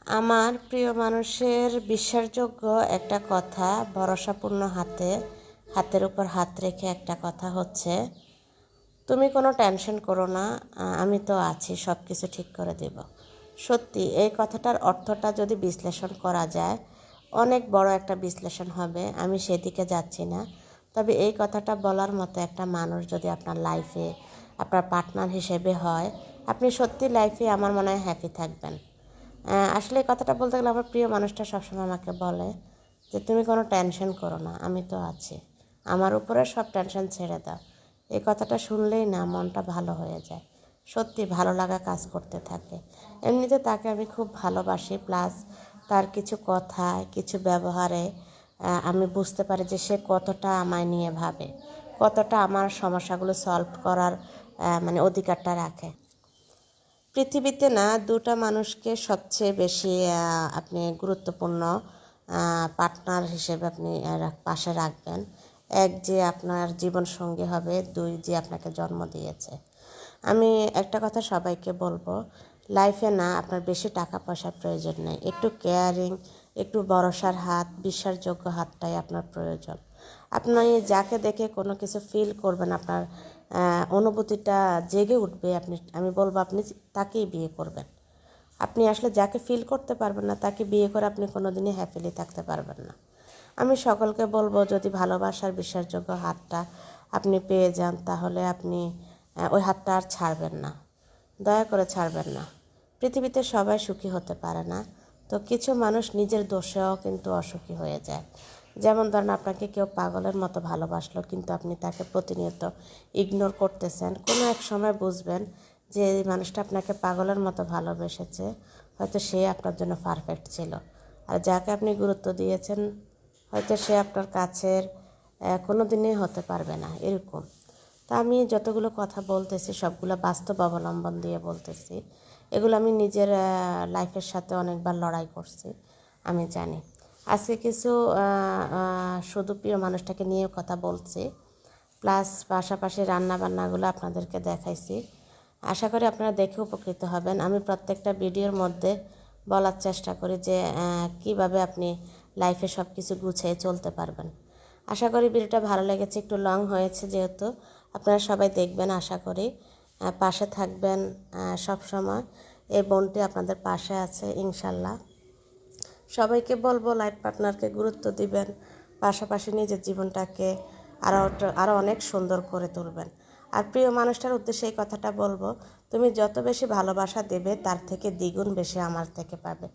আমার প্রিয় মানুষের বিশ্বাসযোগ্য একটা কথা, ভরসাপূর্ণ হাতের উপর হাত রেখে একটা কথা হচ্ছে, তুমি কোনো টেনশন করো না, আমি তো আছি, সব কিছু ঠিক করে দেব। সত্যি এই কথাটার অর্থটা যদি বিশ্লেষণ করা যায়, অনেক বড় একটা বিশ্লেষণ হবে। আমি সেদিকে যাচ্ছি না। তবে এই কথাটা বলার মতো একটা মানুষ যদি আপনার লাইফে আপনার পার্টনার হিসেবে হয়, আপনি সত্যি লাইফে আমার মনে হয় হ্যাপি থাকবেন। আসলে এই কথাটা বলতে গেলে আমার প্রিয় মানুষটা সবসময় আমাকে বলে যে তুমি কোনো টেনশন করো না, আমি তো আছি, আমার উপরে সব টেনশন ছেড়ে দাও। এই কথাটা শুনলেই না মনটা ভালো হয়ে যায়, সত্যি ভালো লাগা কাজ করতে থাকে। এমনিতে তাকে আমি খুব ভালোবাসি, প্লাস তার কিছু কথায় কিছু ব্যবহারে আমি বুঝতে পারি যে সে কতটা আমায় নিয়ে ভাবে, কতটা আমার সমস্যাগুলো সলভ করার মানে অধিকারটা রাখে। পৃথিবীতে না দুটা মানুষকে সবচেয়ে বেশি আপনি গুরুত্বপূর্ণ পার্টনার হিসেবে আপনি পাশে রাখবেন। এক যে আপনার জীবনসঙ্গী হবে, দুই যে আপনাকে জন্ম দিয়েছে। আমি একটা কথা সবাইকে বলবো, লাইফে না আপনার বেশি টাকা পয়সার প্রয়োজন নেই, একটু কেয়ারিং, একটু ভরসার হাত, বিশ্বাসযোগ্য হাতটাই আপনার প্রয়োজন। আপনি যাকে দেখে কোনো কিছু ফিল করবেন, আপনার অনুভূতিটা জেগে উঠবে, আমি বলবো আপনি তাকেই বিয়ে করবেন। আপনি আসলে যাকে ফিল করতে পারবেন না তাকে বিয়ে করে আপনি কোনো দিনই হ্যাপিলি থাকতে পারবেন না। আমি সকলকে বলবো, যদি ভালোবাসার বিশ্বাসযোগ্য হাতটা আপনি পেয়ে যান, তাহলে আপনি ওই হাতটা আর ছাড়বেন না, দয়া করে ছাড়বেন না। পৃথিবীতে সবাই সুখী হতে পারে না, তো কিছু মানুষ নিজের দোষেও কিন্তু অসুখী হয়ে যায়। যেমন ধরেন, আপনাকে কেউ পাগলের মতো ভালোবাসলো, কিন্তু আপনি তাকে প্রতিনিয়ত ইগনোর করতেছেন। কোনো এক সময় বুঝবেন যে এই মানুষটা আপনাকে পাগলের মতো ভালোবেসেছে, হয়তো সে আপনার জন্য পারফেক্ট ছিল। আর যাকে আপনি গুরুত্ব দিয়েছেন, হয়তো সে আপনার কাছের কোনো দিনই হতে পারবে না, এরকম। তা আমি যতগুলো কথা বলতেছি সবগুলো বাস্তব অবলম্বন দিয়ে বলতেছি। এগুলো আমি নিজের লাইফের সাথে অনেকবার লড়াই করছি, আমি জানি। আজকে কিছু শুধু প্রিয় মানুষটাকে নিয়ে কথা বলছি, প্লাস পাশাপাশি রান্নাবান্নাগুলো আপনাদেরকে দেখাইছি। আশা করি আপনারা দেখে উপকৃত হবেন। আমি প্রত্যেকটা ভিডিওর মধ্যে বলার চেষ্টা করি যে কিভাবে আপনি লাইফে সব কিছু গুছিয়ে চলতে পারবেন। আশা করি ভিডিওটা ভালো লেগেছে, একটু লং হয়েছে যেহেতু। আপনারা সবাই দেখবেন, আশা করি পাশে থাকবেন সব সময়। এই বোনটি আপনাদের পাশে আছে ইনশাল্লাহ। সবাইকে বলবো লাইফ পার্টনারকে গুরুত্ব দিবেন, পাশাপাশি নিজের জীবনটাকে আরও অনেক সুন্দর করে তুলবেন। আর প্রিয় মানুষটার উদ্দেশ্যে এই কথাটা বলবো, তুমি যত বেশি ভালোবাসা দেবে তার থেকে দ্বিগুণ বেশি আমার থেকে পাবে।